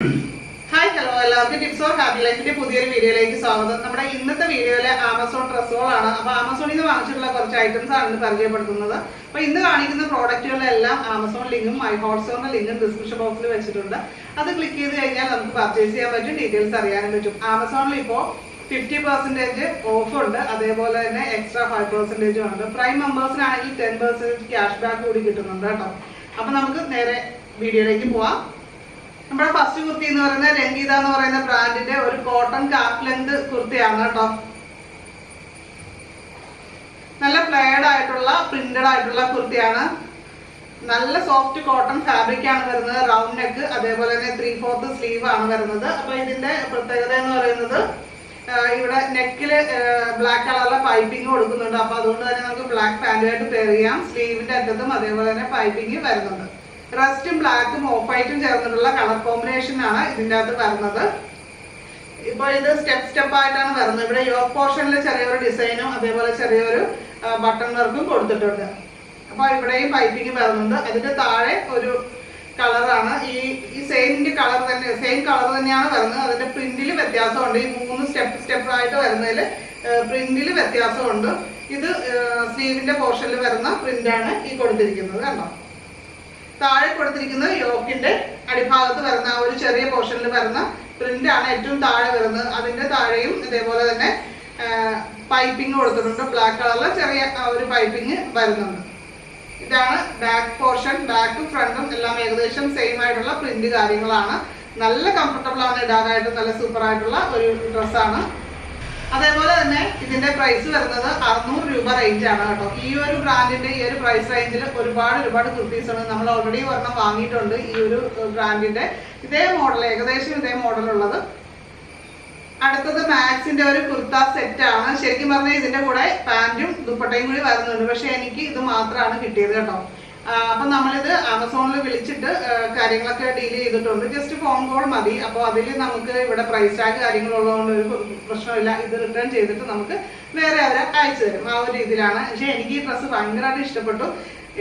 Hi hello എല്ലാവർക്കും tips or happy ലൈഫിന്റെ പുതിയൊരു വീഡിയോയിലേക്ക് സ്വാഗതം. നമ്മുടെ ഇന്നത്തെ വീഡിയോയിലെ ആമസോൺ ഡ്രസ്സുകളാണ്. അപ്പോൾ ആമസോണിൽ നിന്ന് വാങ്ങിച്ചിട്ടുള്ള കുറച്ച് ഐറ്റംസ് ആണ് പരിചയപ്പെടുത്തുന്നത്. അപ്പോൾ ഇന്ന് കാണിക്കുന്ന പ്രോഡക്റ്റുകളെല്ലാം ആമസോൺ ലിങ്കും മൈ ഹോട്ട്സ്റ്റോറിന്റെ ലിങ്കും ഡിസ്ക്രിപ്ഷൻ ബോക്സിൽ വെച്ചിട്ടുണ്ട്. അത് ക്ലിക്ക് ചെയ്ത് കഴിഞ്ഞാൽ നമുക്ക് പർച്ചേസ് ചെയ്യാൻ പറ്റും, ഡീറ്റെയിൽസ് അറിയാനും പറ്റും. ആമസോണിൽ ഇപ്പോൾ 50% ഓഫ് ഉണ്ട്, അതേപോലെ തന്നെ എക്സ്ട്രാ 5% ഉണ്ട്. പ്രൈം മെമ്പേഴ്സിനാണെങ്കിൽ 10% ക്യാഷ് ബാക്ക് കൂടി കിട്ടുന്നുണ്ട് കേട്ടോ. അപ്പോൾ നമുക്ക് നേരെ വീഡിയോയിലേക്ക് പോവാം. നമ്മുടെ ഫസ്റ്റ് കുർത്തി എന്ന് പറയുന്നത് രംഗീത എന്ന് പറയുന്ന ബ്രാൻഡിന്റെ ഒരു കോട്ടൺ കാപ്പ് ലെങ്ത് കുർത്തിയാണ് കേട്ടോ. നല്ല ഫ്ലെയർഡ് ആയിട്ടുള്ള പ്രിന്റഡ് ആയിട്ടുള്ള കുർത്തിയാണ്. നല്ല സോഫ്റ്റ് കോട്ടൺ ഫാബ്രിക് ആണ് വരുന്നത്. റൗണ്ട് നെക്ക്, അതേപോലെ തന്നെ 3/4 സ്ലീവ് ആണ് വരുന്നത്. അപ്പൊ ഇതിന്റെ പ്രത്യേകത എന്ന് പറയുന്നത് ഇവിടെ നെക്കില് ബ്ലാക്ക് കളറിലെ പൈപ്പിംഗ് കൊടുക്കുന്നുണ്ട്. അപ്പൊ അതുകൊണ്ട് തന്നെ നമുക്ക് ബ്ലാക്ക് പാന്റുമായിട്ട് പെയർ ചെയ്യാം. സ്ലീവിന്റെ അറ്റത്തും അതേപോലെ തന്നെ പൈപ്പിംഗ് വരുന്നുണ്ട്. റസ്റ്റും ബ്ലാക്കും ഓഫ് വൈറ്റും ചേർന്നിട്ടുള്ള കളർ കോമ്പിനേഷൻ ആണ് ഇതിൻ്റെ അകത്ത് വരുന്നത്. ഇപ്പോൾ ഇത് സ്റ്റെപ്പ് ആയിട്ടാണ് വരുന്നത്. ഇവിടെ യോക്ക് പോർഷനിൽ ചെറിയൊരു ഡിസൈനും അതേപോലെ ചെറിയൊരു ബട്ടൺ വർക്കും കൊടുത്തിട്ടുണ്ട്. അപ്പോൾ ഇവിടെയും പൈപ്പിംഗ് വരുന്നുണ്ട്. അതിന്റെ താഴെ ഒരു കളറാണ് ഈ സെയിം കളർ തന്നെയാണ് വരുന്നത്. അതിന്റെ പ്രിന്റിൽ വ്യത്യാസമുണ്ട്. ഈ 3 സ്റ്റെപ്പ് ആയിട്ട് വരുന്നതിൽ പ്രിന്റിൽ വ്യത്യാസമുണ്ട്. ഇത് സ്ലീവിന്റെ പോർഷനിൽ വരുന്ന പ്രിന്റാണ് ഈ കൊടുത്തിരിക്കുന്നത് കണ്ടോ. താഴെ കൊടുത്തിരിക്കുന്നത് യോക്കിന്റെ അടിഭാഗത്ത് വരുന്ന ഒരു ചെറിയ പോർഷനിൽ വരുന്ന പ്രിന്റ് ആണ് ഏറ്റവും താഴെ വരുന്നത്. അതിന്റെ താഴെയും ഇതേപോലെ തന്നെ പൈപ്പിംഗ് കൊടുത്തിട്ടുണ്ട്. ബ്ലാക്ക് കളറിൽ ചെറിയ ഒരു പൈപ്പിംഗ് വരുന്നുണ്ട്. ഇതാണ് ബാക്ക് പോർഷൻ. ബാക്കും ഫ്രണ്ടും എല്ലാം ഏകദേശം സെയിം ആയിട്ടുള്ള പ്രിന്റ് കാര്യങ്ങളാണ്. നല്ല കംഫർട്ടബിൾ ആണ്, ഇടാനായിട്ട് നല്ല സൂപ്പർ ആയിട്ടുള്ള ഒരു ഡ്രസ്സാണ്. അതേപോലെ തന്നെ ഇതിന്റെ പ്രൈസ് വരുന്നത് 600 രൂപ റേഞ്ച് ആണ് കേട്ടോ. ഈ ഒരു ബ്രാൻഡിന്റെ ഈ ഒരു പ്രൈസ് റേഞ്ചിൽ ഒരുപാട് കുർത്തീസ് ആണ്. നമ്മൾ ഓൾറെഡി ഒരെണ്ണം വാങ്ങിയിട്ടുണ്ട് ഈ ഒരു ബ്രാൻഡിന്റെ ഇതേ മോഡൽ, ഏകദേശം ഇതേ മോഡലുള്ളത്. അടുത്തത് മാക്സിന്റെ ഒരു കുർത്ത സെറ്റ് ആണ്. ശരിക്കും പറഞ്ഞാൽ ഇതിന്റെ കൂടെ പാന്റും ദുപ്പട്ടയും കൂടി വരുന്നുണ്ട്. പക്ഷെ എനിക്ക് ഇത് മാത്രമാണ് കിട്ടിയത് കേട്ടോ. അപ്പൊ നമ്മളിത് ആമസോണിൽ വിളിച്ചിട്ട് കാര്യങ്ങളൊക്കെ ഡീൽ ചെയ്തിട്ടുണ്ട്. ജസ്റ്റ് ഫോൺ കോൾ മതി. അപ്പോൾ അതിൽ നമുക്ക് ഇവിടെ പ്രൈസ് ടാഗ് കാര്യങ്ങളുള്ളതുകൊണ്ട് ഒരു പ്രശ്നമില്ല. ഇത് റിട്ടേൺ ചെയ്തിട്ട് നമുക്ക് വേറെ അവരെ അയച്ചു തരും. ആ ഒരു രീതിയിലാണ്. പക്ഷെ എനിക്ക് ഈ ഡ്രസ്സ് ഭയങ്കരമായിട്ട് ഇഷ്ടപ്പെട്ടു.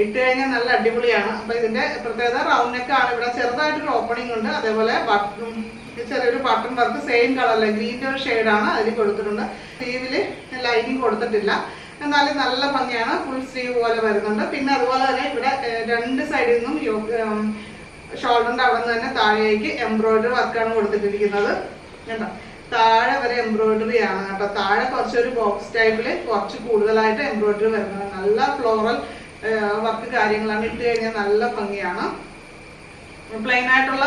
ഇട്ട് കഴിഞ്ഞാൽ നല്ല അടിപൊളിയാണ്. അപ്പൊ ഇതിന്റെ പ്രത്യേകത റൗണ്ട് നെക്ക് ആണ്. ഇവിടെ ചെറുതായിട്ടൊരു ഓപ്പണിംഗ് ഉണ്ട്. അതേപോലെ ചെറിയൊരു ബട്ടൺ വർക്ക് സെയിം കളറിലെ ഗ്രീൻ്റെ ഒരു ഷെയ്ഡാണ് അതിൽ കൊടുത്തിട്ടുണ്ട്. സ്ലീവില് ലൈനിങ് കൊടുത്തിട്ടില്ല, എന്നാലും നല്ല ഭംഗിയാണ്. ഫുൾ സ്ലീവ് പോലെ വരുന്നുണ്ട്. പിന്നെ അതുപോലെ തന്നെ ഇവിടെ രണ്ട് സൈഡിൽ നിന്നും ഷോൾഡറിന്റെ അവിടെ നിന്ന് തന്നെ താഴേക്ക് എംബ്രോയിഡറി വർക്കാണ് കൊടുത്തിട്ടിരിക്കുന്നത് കേട്ടോ. താഴെ വരെ എംബ്രോയിഡറി ആണ് കേട്ടോ. താഴെ കുറച്ചൊരു ബോക്സ് ടൈപ്പില് കുറച്ച് കൂടുതലായിട്ട് എംബ്രോയിഡറി വരുന്നത്. നല്ല ഫ്ലോറൽ വർക്ക് കാര്യങ്ങളാണ്. ഇട്ട് കഴിഞ്ഞാൽ നല്ല ഭംഗിയാണ്. പ്ലെയിൻ ആയിട്ടുള്ള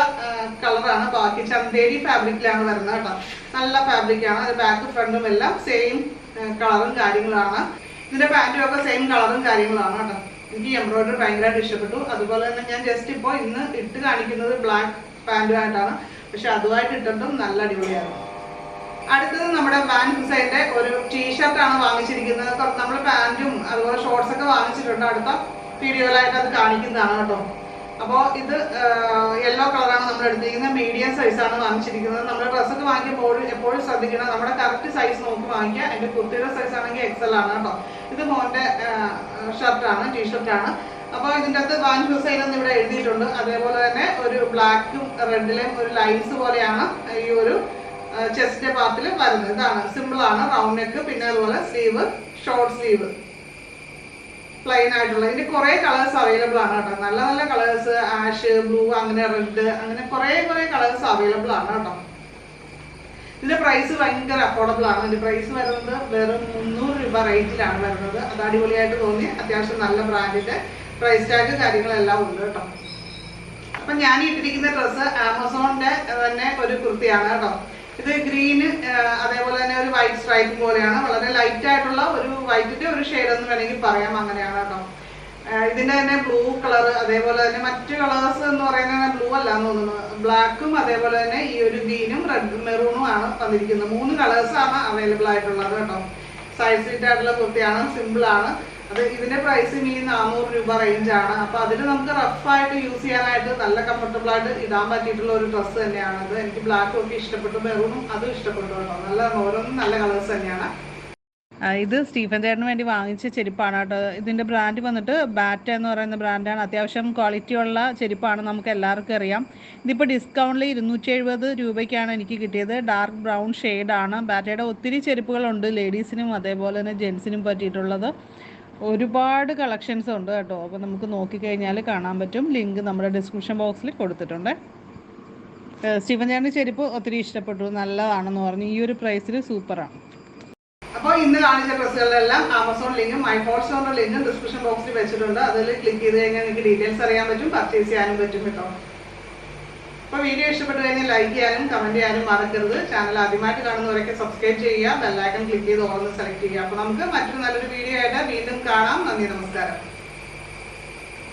കളറാണ്. ബാക്കി ചന്തേരി ഫാബ്രിക്കിലാണ് വരുന്നത് കേട്ടോ. നല്ല ഫാബ്രിക്കാണ്. അത് ബാക്ക് ഫ്രണ്ടും എല്ലാം സെയിം കളറും കാര്യങ്ങളാണ്. ഇതിന്റെ പാന്റും ഒക്കെ സെയിം കളറും കാര്യങ്ങളാണ് കേട്ടോ. എനിക്ക് എംബ്രോയിഡറി ഭയങ്കരമായിട്ട് ഇഷ്ടപ്പെട്ടു. അതുപോലെ തന്നെ ഞാൻ ജസ്റ്റ് ഇപ്പോൾ ഇന്ന് ഇട്ട് കാണിക്കുന്നത് ബ്ലാക്ക് പാന്റുമായിട്ടാണ്. പക്ഷെ അതുമായിട്ട് ഇട്ടിട്ടും നല്ല അടിപൊളിയാണ്. അടുത്തത് നമ്മുടെ വാൻ ഹുസൈന്റെ ഒരു ടീഷർട്ടാണ് വാങ്ങിച്ചിരിക്കുന്നത്. നമ്മൾ പാന്റും അതുപോലെ ഷോർട്സ് ഒക്കെ വാങ്ങിച്ചിട്ടുണ്ട്. അടുത്ത വീഡിയോയിലായിട്ട് അത് കാണിക്കുന്നതാണ് കേട്ടോ. അപ്പോൾ ഇത് യെല്ലോ കളറാണ് നമ്മൾ എടുത്തിരിക്കുന്നത്. മീഡിയം സൈസാണ് വാങ്ങിച്ചിരിക്കുന്നത്. നമ്മൾ ഡ്രസ്സൊക്കെ വാങ്ങിക്കുമ്പോൾ എപ്പോഴും ശ്രദ്ധിക്കണം, നമ്മുടെ കറക്റ്റ് സൈസ് നോക്കി വാങ്ങിക്കുക. എൻ്റെ കുർത്തിയുടെ സൈസ് ആണെങ്കിൽ XL ആണ് കേട്ടോ. ഇത് മോൻ്റെ ഷർട്ടാണ്, ടീഷർട്ടാണ്. അപ്പോൾ ഇതിൻ്റെ അകത്ത് വാൻ ഹുസൈൻ എന്ന് ഇവിടെ എഴുതിയിട്ടുണ്ട്. അതേപോലെ തന്നെ ഒരു ബ്ലാക്കും റെഡിലെയും ഒരു ലൈൻസ് പോലെയാണ് ഈ ഒരു ചെസ്റ്റ് പാർട്ടിൽ വരുന്നത്. ഇതാണ് സിമ്പിളാണ്, റൗണ്ട് നെക്ക്. പിന്നെ അതുപോലെ സ്ലീവ് ഷോർട്ട് സ്ലീവ് പ്ലെയിൻ ആയിട്ടുള്ള. ഇതിന്റെ കുറെ കളേഴ്സ് അവൈലബിൾ ആണ് കേട്ടോ. നല്ല നല്ല കളേഴ്സ്, ആഷ്, ബ്ലൂ, അങ്ങനെ റെഡ്, അങ്ങനെ കുറെ കളേഴ്സ് അവൈലബിൾ ആണ് കേട്ടോ. ഇതിന്റെ പ്രൈസ് ഭയങ്കര അഫോർഡബിൾ ആണ്. ഇതിന്റെ പ്രൈസ് വരുന്നത് വെറും 300 രൂപ റേഞ്ചിലാണ് വരുന്നത്. അത് അടിപൊളിയായിട്ട് തോന്നി. അത്യാവശ്യം നല്ല ബ്രാൻഡിന്റെ പ്രൈസ് ടാഗ് കാര്യങ്ങളെല്ലാം ഉണ്ട് കേട്ടോ. അപ്പൊ ഞാൻ ഇട്ടിരിക്കുന്ന ഡ്രസ്സ് ആമസോണിന്റെ തന്നെ ഒരു കുർത്തിയാണ് കേട്ടോ. ഇത് ഗ്രീന് അതേപോലെ തന്നെ ഒരു വൈറ്റ് സ്ട്രൈപ്പ് പോലെയാണ്. വളരെ ലൈറ്റ് ആയിട്ടുള്ള ഒരു വൈറ്റിന്റെ ഒരു ഷെയ്ഡ് എന്ന് വേണമെങ്കിൽ പറയാം. അങ്ങനെയാണ് കേട്ടോ. ഇതിന്റെ തന്നെ ബ്ലൂ കളർ, അതേപോലെ തന്നെ മറ്റു കളേഴ്സ് എന്ന് പറയുന്നത് ബ്ലൂ അല്ല എന്ന് തോന്നുന്നു. ബ്ലാക്കും അതേപോലെ തന്നെ ഈ ഒരു ഗ്രീനും റെഡ് മെറൂണും ആണ് വന്നിരിക്കുന്നത്. 3 കളേഴ്സ് ആണ് അവൈലബിൾ ആയിട്ടുള്ളത് കേട്ടോ. സൈഡ് ഫിറ്റ് ആയിട്ടുള്ള കുർത്തിയാണ്, സിമ്പിൾ ആണ്. അത് ഇതിന്റെ പ്രൈസ് 400 രൂപ റേഞ്ച് ആണ്. അപ്പൊ അതിൽ നമുക്ക് റഫായിട്ട് യൂസ് ചെയ്യാനായിട്ട് നല്ല കംഫർട്ടബിൾ ആയിട്ട് ഇടാൻ പറ്റിയിട്ടുള്ള ഒരു ഡ്രസ്സ് തന്നെയാണത്. എനിക്ക് ബ്ലാക്കും ഒക്കെ ഇഷ്ടപ്പെട്ടു, മെറൂണും അതും ഇഷ്ടപ്പെട്ടു കേട്ടോ. നല്ല ഓരോന്നും നല്ല കളേഴ്സ് തന്നെയാണ്. ഇത് സ്റ്റീഫൻ ചേട്ടന് വേണ്ടി വാങ്ങിച്ച ചെരുപ്പാണ് കേട്ടോ. ഇതിൻ്റെ ബ്രാൻഡ് വന്നിട്ട് ബാറ്റ എന്ന് പറയുന്ന ബ്രാൻഡാണ്. അത്യാവശ്യം ക്വാളിറ്റി ഉള്ള ചെരുപ്പാണ്, നമുക്ക് എല്ലാവർക്കും അറിയാം. ഇതിപ്പോൾ ഡിസ്കൗണ്ടിൽ 270 രൂപയ്ക്കാണ് എനിക്ക് കിട്ടിയത്. ഡാർക്ക് ബ്രൗൺ ഷെയ്ഡാണ്. ബാറ്റയുടെ ഒത്തിരി ചെരുപ്പുകളുണ്ട്, ലേഡീസിനും അതേപോലെ തന്നെ ജെൻസിനും പറ്റിയിട്ടുള്ളത്. ഒരുപാട് കളക്ഷൻസ് ഉണ്ട് കേട്ടോ. അപ്പോൾ നമുക്ക് നോക്കിക്കഴിഞ്ഞാൽ കാണാൻ പറ്റും. ലിങ്ക് നമ്മുടെ ഡിസ്ക്രിപ്ഷൻ ബോക്സിൽ കൊടുത്തിട്ടുണ്ട്. സ്റ്റീഫൻ ചേട്ടൻ്റെ ചെരുപ്പ് ഒത്തിരി ഇഷ്ടപ്പെട്ടു, നല്ലതാണെന്ന് പറഞ്ഞു. ഈ ഒരു പ്രൈസിൽ സൂപ്പറാണ്. അപ്പോൾ ഇന്ന് കാണിച്ച ഡ്രസ്സുകളിലെല്ലാം ആമസോൺ ലിങ്കും മൈ ഫോൾ സ്റ്റോറിന്റെ ലിങ്കും ഡിസ്ക്രിപ്ഷൻ ബോക്സിൽ വെച്ചിട്ടുണ്ട്. അതിൽ ക്ലിക്ക് ചെയ്ത് കഴിഞ്ഞാൽ നിങ്ങൾക്ക് ഡീറ്റെയിൽസ് അറിയാൻ പറ്റും, പർച്ചേസ് ചെയ്യാനും പറ്റും കേട്ടോ. അപ്പോൾ വീഡിയോ ഇഷ്ടപ്പെട്ട് കഴിഞ്ഞാൽ ലൈക്ക് ചെയ്യാനും കമന്റ് ചെയ്യാനും മറക്കരുത്. ചാനൽ ആദ്യമായിട്ട് കാണുന്നവരൊക്കെ സബ്സ്ക്രൈബ് ചെയ്യുക, ബെല്ലൈക്കൺ ക്ലിക്ക് ചെയ്ത് ഓർന്ന് സെലക്ട് ചെയ്യുക. അപ്പോൾ നമുക്ക് മറ്റൊരു നല്ലൊരു വീഡിയോ ആയിട്ട് വീണ്ടും കാണാം. നന്ദി, നമസ്കാരം.